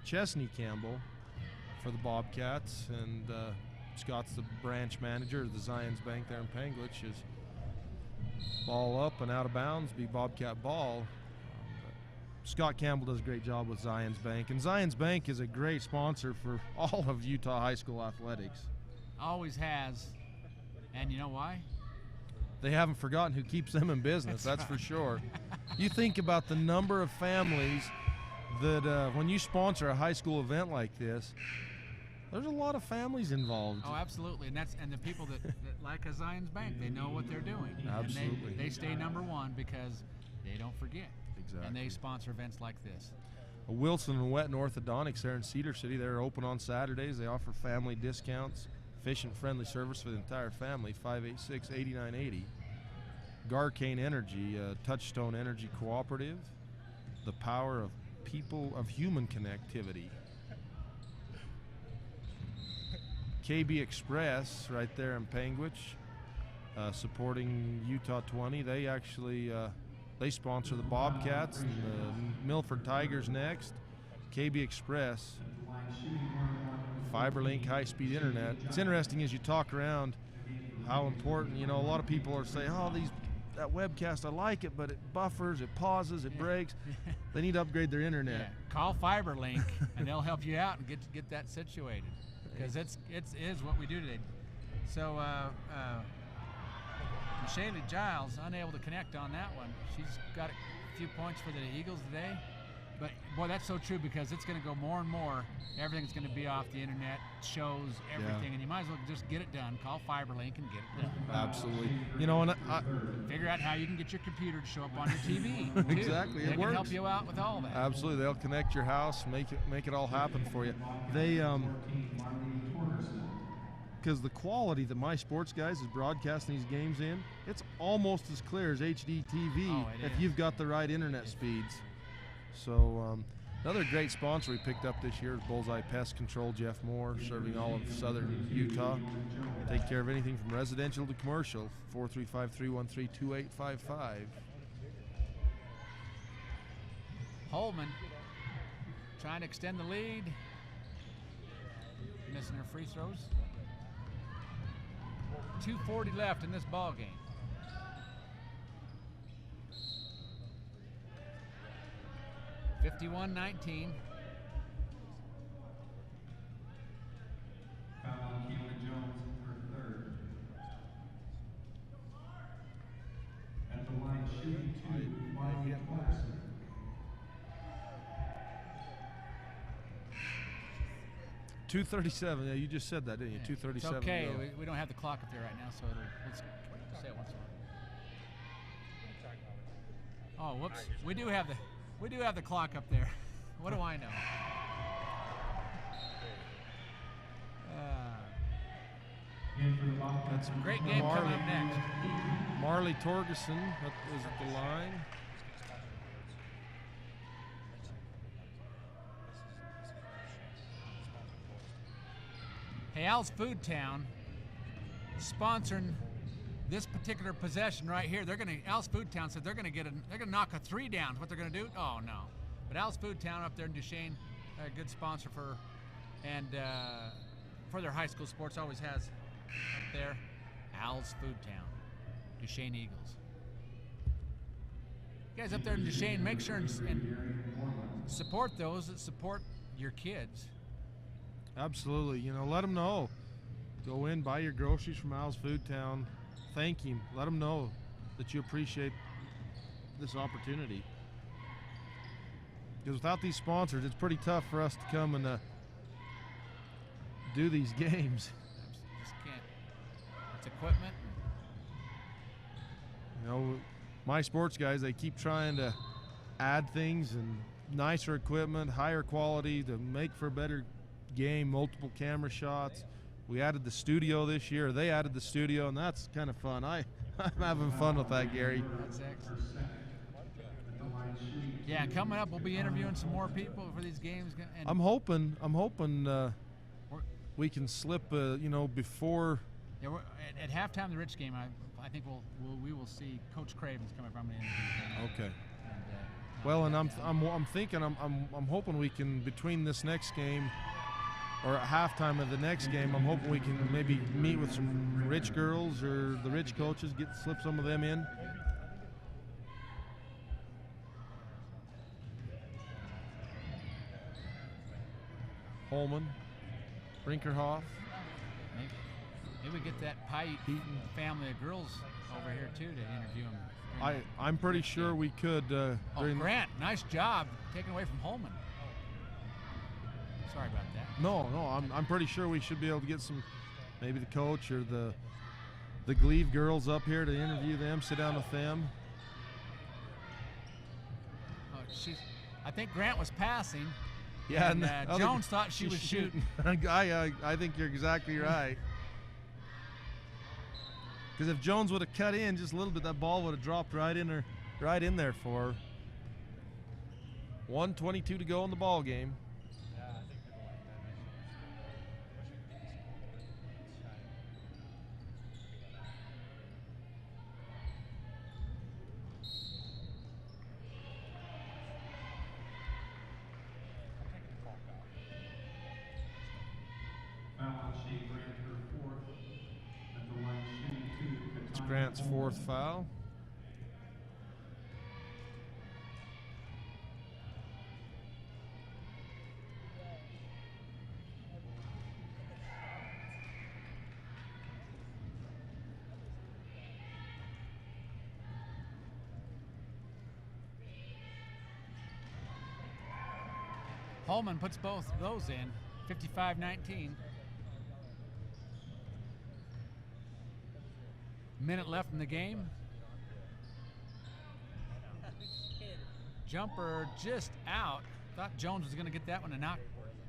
Chesney Campbell for the Bobcats, and Scott's the branch manager of the Zion's Bank there in Panguitch. Is ball up and out of bounds, be Bobcat ball. Scott Campbell does a great job with Zion's Bank, and Zion's Bank is a great sponsor for all of Utah high school athletics. Always has, and you know why? They haven't forgotten who keeps them in business, that's for sure. You think about the number of families that when you sponsor a high school event like this, there's a lot of families involved. Oh, absolutely, and the people that like a Zion's Bank, they know what they're doing. Absolutely. And they stay number one because they don't forget. Exactly. And they sponsor events like this. Wilson and Wetton Orthodontics there in Cedar City. They're open on Saturdays. They offer family discounts, efficient, friendly service for the entire family. 586-8980. Garcane Energy, Touchstone Energy Cooperative. The power of people, of human connectivity. KB Express right there in Panguitch, supporting Utah 20. They actually they sponsor the Bobcats and the Milford Tigers next. KB Express, FiberLink high-speed internet. It's interesting as you talk around how important, you know, a lot of people are saying, oh, that webcast, I like it, but it buffers, it pauses, it breaks. They need to upgrade their internet. Yeah. Call FiberLink and they'll help you out and get that situated, because it is what we do today. So Shaylee Giles unable to connect on that one. She's got a few points for the Eagles today. But, boy, that's so true, because it's going to go more and more. Everything's going to be off the internet, shows, everything, and you might as well just get it done. Call FiberLink and get it done. Absolutely. You know, and figure out how you can get your computer to show up on your TV. Exactly. They can help you out with all that. Absolutely. They'll connect your house, make it all happen for you. They because the quality that My Sports Guys is broadcasting these games in, it's almost as clear as HD TV if you've got the right internet speeds. So another great sponsor we picked up this year is Bullseye Pest Control. Jeff Moore, serving all of southern Utah. Take care of anything from residential to commercial. 435-313-2855. Holman trying to extend the lead. Missing her free throws. 2:40 left in this ball game. 51-19. Foul on Keelan Jones, her third. At the line, shooting 2, Marley Torgerson. .237. Yeah, you just said that, didn't you? 2:37. It's okay. We don't have the clock up there right now, so let's say it once more. Oh, whoops. We do have the clock up there. What do I know? That's a great game coming up next. Marley Torgerson is at the line. Hey, Al's Food Town sponsoring this particular possession right here. Al's Food Town said they're gonna knock a 3 down. What they're gonna do? Oh no! But Al's Food Town up there in Duchesne, a good sponsor for their high school sports. Always has up there. Al's Food Town, Duchesne Eagles. You guys up there in Duchesne, make sure and support those that support your kids. Absolutely. Let them know. Go in, buy your groceries from Al's Food Town. Thank him. Let him know that you appreciate this opportunity. Because without these sponsors, it's pretty tough for us to come and do these games. Just can't. It's equipment. My sports guys, they keep trying to add things and nicer equipment, higher quality to make for a better game, multiple camera shots. We added the studio this year. They added the studio, and that's kind of fun. I'm having fun with that, Gary. That's excellent. Yeah, coming up, we'll be interviewing some more people for these games. And I'm hoping we can slip, before. Yeah, at halftime, the Rich game, I think we will see Coach Craven's coming up. I'm going to interview him. Okay. And I'm thinking I'm hoping we can, between this next game or at halftime of the next game, I'm hoping we can maybe meet with some Rich girls or the Rich coaches, slip some of them in. Holman, Brinkerhoff. Maybe we get that Pye family of girls over here too to interview them. I'm pretty sure we could. Grant, nice job taking away from Holman. Sorry about that. No, I'm pretty sure we should be able to get some, maybe the coach or the Glebe girls up here to interview them, sit down with them. I think Grant was passing. Yeah, and Jones thought she was shooting. I think you're exactly right. Because if Jones would have cut in just a little bit, that ball would have dropped right in there for her. 1:22 to go in the ball game. It's Grant's fourth foul. Holman puts both of those in, 55-19. Minute left in the game. Jumper just out. Thought Jones was going to get that one and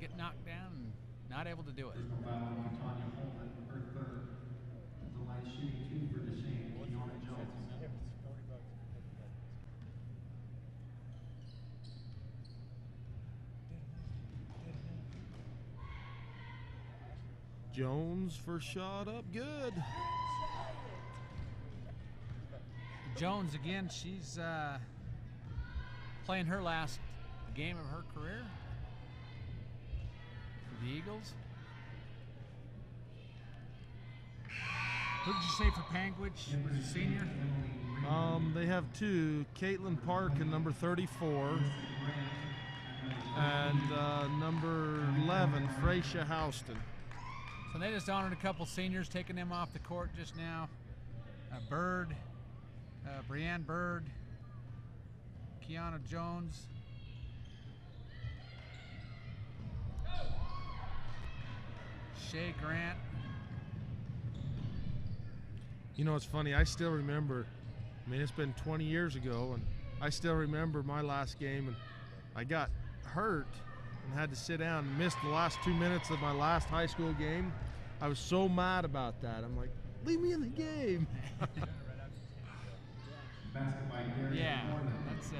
get knocked down, and not able to do it. Jones first shot up, good. Jones again, she's playing her last game of her career for the Eagles. Who did you say for Panguitch, senior? They have two, Caitlin Park and number 34. and number 11, Freysha Houston. So they just honored a couple seniors, taking them off the court just now. Bird, Brianne Bird, Kiana Jones, Shay Grant. You know, it's funny, I still remember, I mean, it's been 20 years ago, and I still remember my last game, and I got hurt and had to sit down and missed the last 2 minutes of my last high school game. I was so mad about that. I'm like, leave me in the game. Yeah, that's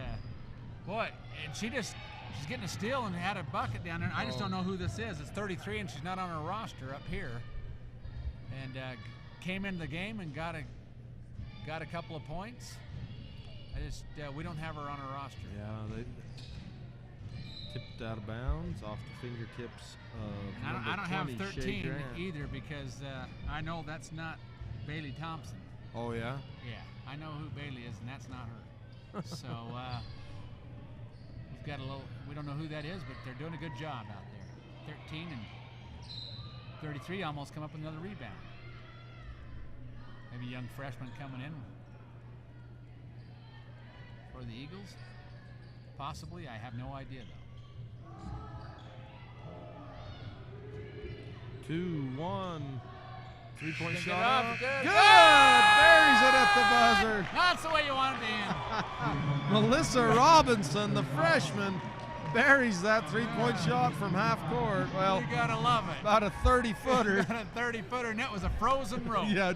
boy, and she's getting a steal and had a bucket down there. I just don't know who this is. It's 33 and she's not on her roster up here. And came into the game and got a couple of points. We don't have her on our roster. Yeah, they tipped out of bounds off the fingertips of and I don't have 20, 13 either, because I know that's not Bailey Thompson. Oh yeah? Yeah, I know who Bailey is, and that's not her. So we've got we don't know who that is, but they're doing a good job out there. 13 and 33 almost come up with another rebound. Maybe a young freshman coming in for the Eagles? Possibly, I have no idea though. 2-1. 3-point Pick it shot. up. Good. Buries it at the buzzer. That's the way you want it to end. Melissa Robinson, the freshman, buries that 3-point shot from half court. Well, you gotta love it. about a 30-footer. About a 30-footer, and that was a frozen rope. Yeah,